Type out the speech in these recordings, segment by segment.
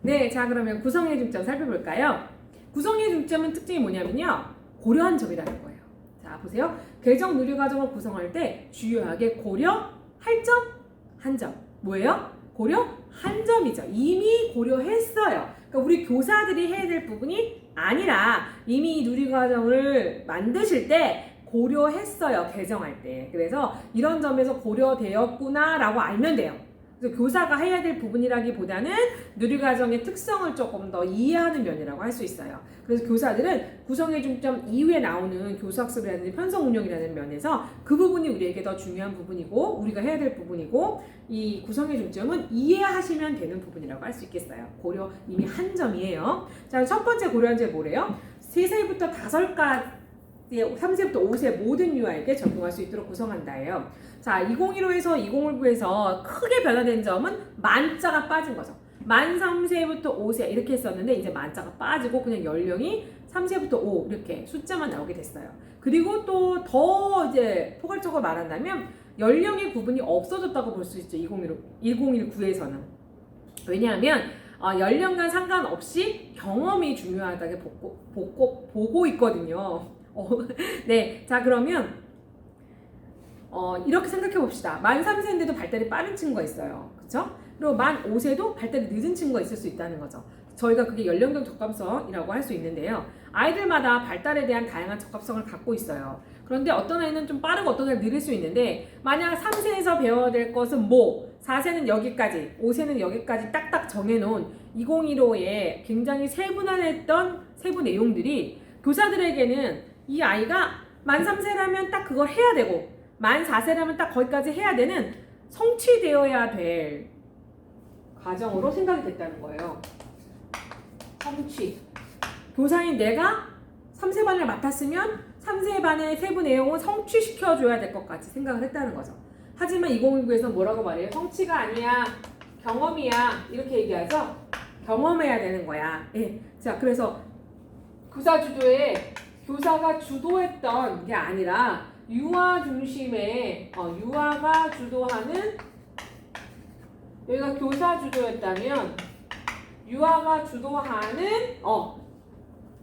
네, 자 그러면 구성의 중점 살펴볼까요? 구성의 중점은 특징이 뭐냐면요. 고려한 점이라는 거예요. 자 보세요. 개정 누리과정을 구성할 때 주요하게 고려할 점, 한 점. 뭐예요? 고려 한 점이죠. 이미 고려했어요. 그러니까 우리 교사들이 해야 될 부분이 아니라 이미 누리과정을 만드실 때 고려했어요. 개정할 때. 그래서 이런 점에서 고려되었구나 라고 알면 돼요. 그래서 교사가 해야 될 부분이라기보다는 누리과정의 특성을 조금 더 이해하는 면이라고 할 수 있어요. 그래서 교사들은 구성의 중점 이후에 나오는 교수학습이라든지 편성 운영이라는 면에서 그 부분이 우리에게 더 중요한 부분이고 우리가 해야 될 부분이고 이 구성의 중점은 이해하시면 되는 부분이라고 할 수 있겠어요. 고려 이미 한 점이에요. 자, 첫 번째 고려한 점 뭐래요? 3세부터 5까지 3세부터 5세 모든 유아에게 적용할 수 있도록 구성한다예요. 자, 2015에서 2019에서 크게 변화된 점은 만자가 빠진 거죠. 만 3세부터 5세 이렇게 했었는데 이제 만자가 빠지고 그냥 연령이 3세부터 5 이렇게 숫자만 나오게 됐어요. 그리고 또 더 이제 포괄적으로 말한다면 연령의 구분이 없어졌다고 볼 수 있죠. 2019에서는. 왜냐하면 연령과 상관없이 경험이 중요하다고 보고 있거든요. 네, 자 그러면 이렇게 생각해 봅시다. 만 3세인데도 발달이 빠른 친구가 있어요. 그쵸? 그리고 만 5세도 발달이 늦은 친구가 있을 수 있다는 거죠. 저희가 그게 연령적 적합성이라고 할 수 있는데요. 아이들마다 발달에 대한 다양한 적합성을 갖고 있어요. 그런데 어떤 아이는 좀 빠르고 어떤 아이는 느릴 수 있는데 만약 3세에서 배워야 될 것은 뭐 4세는 여기까지 5세는 여기까지 딱딱 정해놓은 2015에 굉장히 세분화했던 세부 내용들이 교사들에게는 이 아이가 만 3세라면 딱 그걸 해야 되고 만 4세라면 딱 거기까지 해야 되는 성취되어야 될 과정으로 생각이 됐다는 거예요. 성취. 교사인 내가 3세 반을 맡았으면 3세 반의 세부 내용을 성취시켜줘야 될 것 같이 생각을 했다는 거죠. 하지만 2019에서는 뭐라고 말해요? 성취가 아니야. 경험이야. 이렇게 얘기하죠? 경험해야 되는 거야. 예. 자, 그래서 교사 주도에 교사가 주도했던 게 아니라 유아 중심의 유아가 주도하는 여기가 교사 주도였다면 유아가 주도하는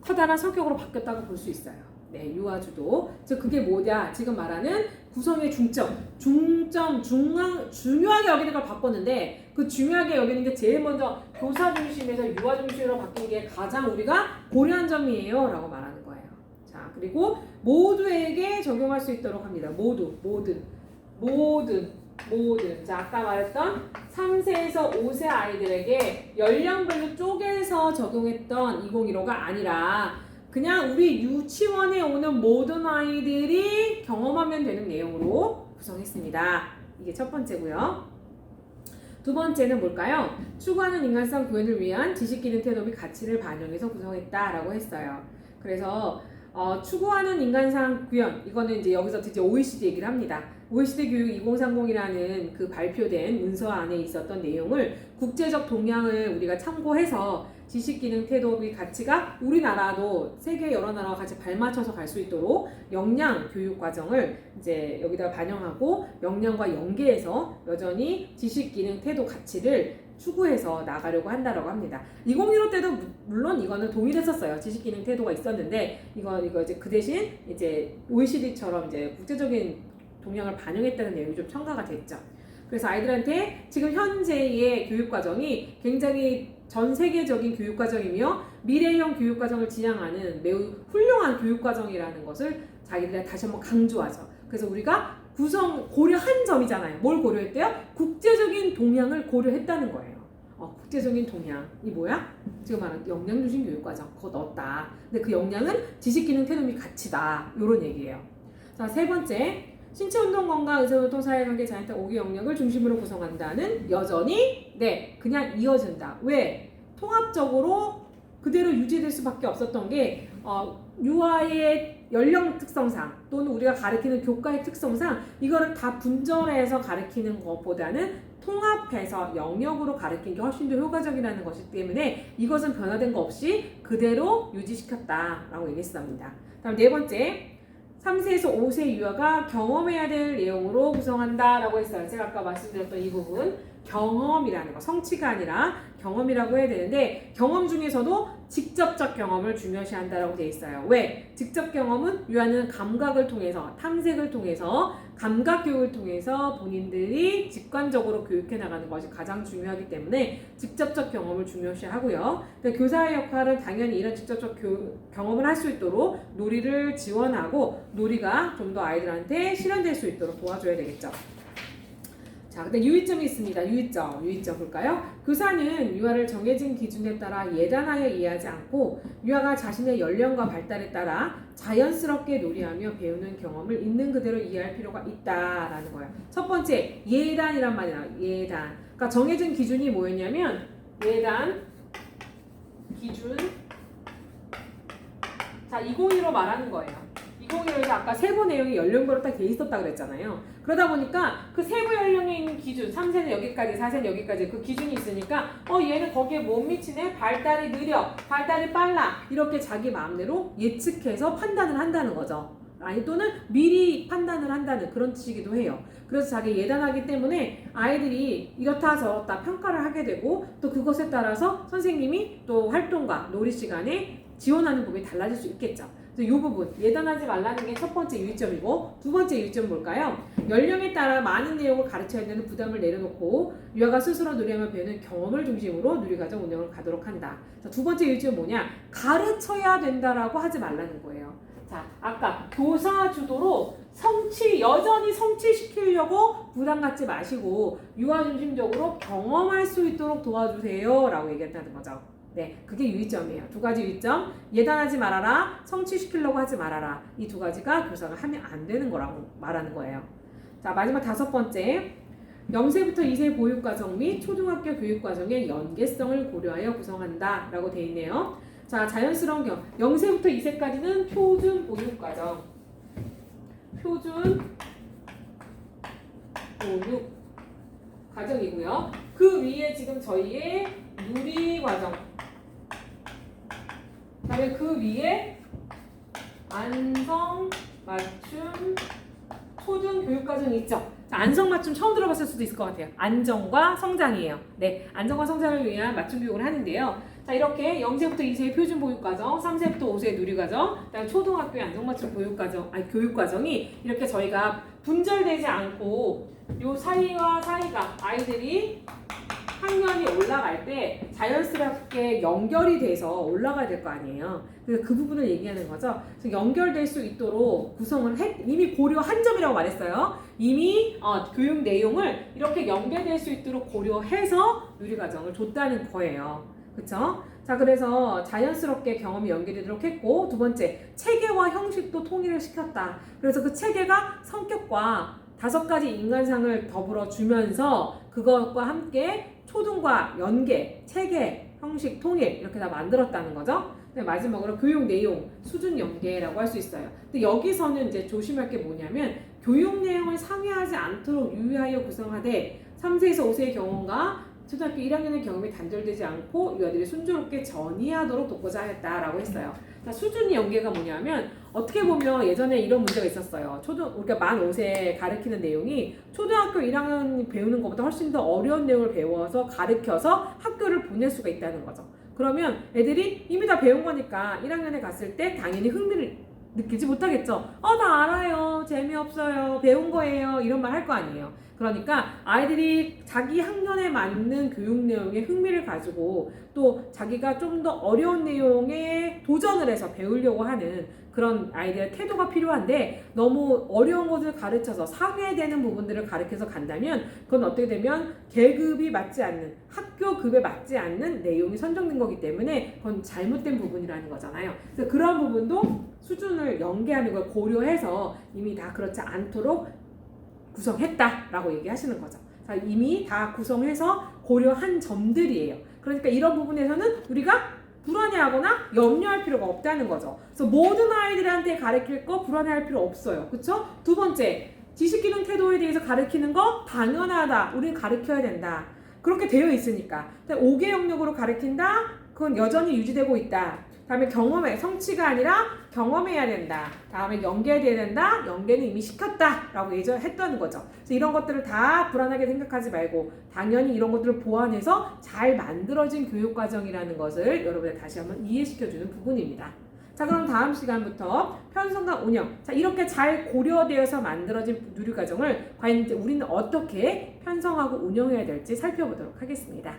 커다란 성격으로 바뀌었다고 볼 수 있어요. 네, 유아 주도. 즉 그게 뭐냐? 지금 말하는 구성의 중요하게 여기는 걸 바꿨는데 그 중요하게 여기는 게 제일 먼저 교사 중심에서 유아 중심으로 바뀐 게 가장 우리가 고려한 점이에요 라고 말하는 거예요. 자, 그리고 모두에게 적용할 수 있도록 합니다. 모든. 자, 아까 말했던 3세에서 5세 아이들에게 연령별로 쪼개서 적용했던 2015가 아니라 그냥 우리 유치원에 오는 모든 아이들이 경험하면 되는 내용으로 구성했습니다. 이게 첫 번째고요. 두 번째는 뭘까요? 추구하는 인간성 구현을 위한 지식기능 태도 및 가치를 반영해서 구성했다라고 했어요. 그래서 추구하는 인간상 구현, 이거는 이제 여기서 드디어 OECD 얘기를 합니다. OECD 교육 2030이라는 그 발표된 문서 안에 있었던 내용을 국제적 동향을 우리가 참고해서 지식기능 태도 및 가치가 우리나라도 세계 여러 나라와 같이 발맞춰서 갈 수 있도록 역량 교육 과정을 이제 여기다가 반영하고 역량과 연계해서 여전히 지식기능 태도 가치를 추구해서 나가려고 한다라고 합니다. 2015 때도 물론 이거는 동일했었어요. 지식기능 태도가 있었는데 이거 이제 그 대신 이제 OECD처럼 이제 국제적인 동향을 반영했다는 내용이 좀 첨가가 됐죠. 그래서 아이들한테 지금 현재의 교육 과정이 굉장히 전 세계적인 교육 과정이며 미래형 교육 과정을 지향하는 매우 훌륭한 교육 과정이라는 것을 자기들한테 다시 한번 강조하죠. 그래서 우리가 고려한 점이잖아요. 뭘 고려했대요? 국제적인 동향을 고려했다는 거예요. 국제적인 동향이 뭐야? 지금 말한 역량중심 교육과정 그거 넣었다. 근데 그 역량은 지식기능 태도 및 가치다. 이런 얘기예요. 자, 세 번째, 신체운동 건강 의사소통 사회관계 자연적 오기 영역을 중심으로 구성한다는 여전히 그냥 이어진다. 왜? 통합적으로 그대로 유지될 수밖에 없었던 게 유아의 연령 특성상 또는 우리가 가르치는 교과의 특성상 이거를 다 분절해서 가르치는 것보다는 통합해서 영역으로 가르치는 게 훨씬 더 효과적이라는 것이기 때문에 이것은 변화된 거 없이 그대로 유지시켰다라고 얘기했습니다. 다음 네 번째, 3세에서 5세 유아가 경험해야 될 내용으로 구성한다라고 했어요. 제가 아까 말씀드렸던 이 부분 경험이라는 거, 성취가 아니라 경험이라고 해야 되는데 경험 중에서도 직접적 경험을 중요시한다라고 돼 있어요. 왜? 직접 경험은 유아는 감각을 통해서, 탐색을 통해서, 감각 교육을 통해서 본인들이 직관적으로 교육해 나가는 것이 가장 중요하기 때문에 직접적 경험을 중요시하고요. 교사의 역할은 당연히 이런 직접적 경험을 할 수 있도록 놀이를 지원하고 놀이가 좀 더 아이들한테 실현될 수 있도록 도와줘야 되겠죠. 자, 근데 유의점이 있습니다. 유의점 볼까요? 교사는 유아를 정해진 기준에 따라 예단하여 이해하지 않고 유아가 자신의 연령과 발달에 따라 자연스럽게 놀이하며 배우는 경험을 있는 그대로 이해할 필요가 있다라는 거예요. 첫 번째, 예단이란 말이야. 예단. 그러니까 정해진 기준이 뭐였냐면 예단, 기준. 자, 201로 말하는 거예요. 201에서 아까 세부 내용이 연령별로 딱 돼 있었다 그랬잖아요. 그러다 보니까 그 세부 연령에 있는 기준, 3세는 여기까지, 4세는 여기까지 그 기준이 있으니까 얘는 거기에 못 미치네, 발달이 느려, 발달이 빨라 이렇게 자기 마음대로 예측해서 판단을 한다는 거죠. 아니 또는 미리 판단을 한다는 그런 뜻이기도 해요. 그래서 자기 예단하기 때문에 아이들이 이렇다 저렇다 평가를 하게 되고 또 그것에 따라서 선생님이 또 활동과 놀이 시간에 지원하는 부분이 달라질 수 있겠죠. 이 부분 예단하지 말라는 게 첫 번째 유의점이고 두 번째 유의점 뭘까요? 연령에 따라 많은 내용을 가르쳐야 되는 부담을 내려놓고 유아가 스스로 놀이하며 배우는 경험을 중심으로 누리과정 운영을 가도록 한다. 자, 두 번째 유의점은 뭐냐? 가르쳐야 된다라고 하지 말라는 거예요. 자, 아까 교사 주도로 여전히 성취시키려고 부담 갖지 마시고 유아 중심적으로 경험할 수 있도록 도와주세요 라고 얘기한다는 거죠. 네, 그게 유의점이에요. 두 가지 유의점. 예단하지 말아라. 성취시키려고 하지 말아라. 이 두 가지가 교사가 하면 안 되는 거라고 말하는 거예요. 자, 마지막 다섯 번째. 0세부터 2세 보육과정 및 초등학교 교육과정의 연계성을 고려하여 구성한다 라고 되어 있네요. 자, 자연스러운 경험. 0세부터 2세까지는 표준 보육과정. 표준 보육과정이고요. 그 위에 지금 저희의 누리과정. 그다음에 그 위에 안성 맞춤 초등 교육과정이 있죠. 자, 안성 맞춤 처음 들어봤을 수도 있을 것 같아요. 안정과 성장이에요. 네, 안정과 성장을 위한 맞춤 교육을 하는데요. 자, 이렇게 0세부터 2세의 표준 보육과정, 3세부터 5세의 누리과정, 그다음에 초등학교의 안정 맞춤 교육과정이 이렇게 저희가 분절되지 않고 요 사이와 사이가 아이들이 학년이 올라갈 때 자연스럽게 연결이 돼서 올라가야 될 거 아니에요. 그래서 그 부분을 얘기하는 거죠. 그래서 연결될 수 있도록 구성을 이미 고려한 점이라고 말했어요. 이미 교육 내용을 이렇게 연결될 수 있도록 고려해서 누리과정을 줬다는 거예요. 그쵸? 자, 그래서 자연스럽게 경험이 연결되도록 했고, 두 번째, 체계와 형식도 통일을 시켰다. 그래서 그 체계가 성격과 5가지 인간상을 더불어 주면서 그것과 함께 초등과 연계, 체계, 형식, 통일 이렇게 다 만들었다는 거죠. 마지막으로 교육 내용, 수준 연계라고 할 수 있어요. 근데 여기서는 이제 조심할 게 뭐냐면 교육 내용을 상회하지 않도록 유의하여 구성하되 3세에서 5세의 경험과 초등학교 1학년의 경험이 단절되지 않고 유아들이 순조롭게 전이하도록 돕고자 하였다라고 했어요. 자, 수준 연계가 뭐냐면 어떻게 보면 예전에 이런 문제가 있었어요. 우리가 만 5세 가르치는 내용이 초등학교 1학년 배우는 것보다 훨씬 더 어려운 내용을 배워서 가르쳐서 학교를 보낼 수가 있다는 거죠. 그러면 애들이 이미 다 배운 거니까 1학년에 갔을 때 당연히 흥미를 느끼지 못하겠죠. 나 알아요. 재미없어요. 배운 거예요. 이런 말 할 거 아니에요. 그러니까 아이들이 자기 학년에 맞는 교육 내용에 흥미를 가지고 또 자기가 좀 더 어려운 내용에 도전을 해서 배우려고 하는 그런 아이들의 태도가 필요한데 너무 어려운 것을 가르쳐서 상회되는 부분들을 가르쳐서 간다면 그건 어떻게 되면 계급이 맞지 않는 학교급에 맞지 않는 내용이 선정된 거기 때문에 그건 잘못된 부분이라는 거잖아요. 그래서 그런 부분도 수준을 연계하는 걸 고려해서 이미 다 그렇지 않도록 구성했다라고 얘기하시는 거죠. 자, 이미 다 구성해서 고려한 점들이에요. 그러니까 이런 부분에서는 우리가 불안해하거나 염려할 필요가 없다는 거죠. 그래서 모든 아이들한테 가르칠 거 불안해할 필요 없어요. 그렇죠? 두 번째, 지식기능 태도에 대해서 가르치는 거 당연하다. 우리는 가르쳐야 된다. 그렇게 되어 있으니까. 5개 영역으로 가르친다? 그건 여전히 유지되고 있다. 다음에 경험해. 성취가 아니라 경험해야 된다. 다음에 연계돼야 된다. 연계는 이미 시켰다. 라고 예전에 했던 거죠. 그래서 이런 것들을 다 불안하게 생각하지 말고 당연히 이런 것들을 보완해서 잘 만들어진 교육과정이라는 것을 여러분들 다시 한번 이해시켜주는 부분입니다. 자, 그럼 다음 시간부터 편성과 운영. 자, 이렇게 잘 고려되어서 만들어진 누리과정을 과연 이제 우리는 어떻게 편성하고 운영해야 될지 살펴보도록 하겠습니다.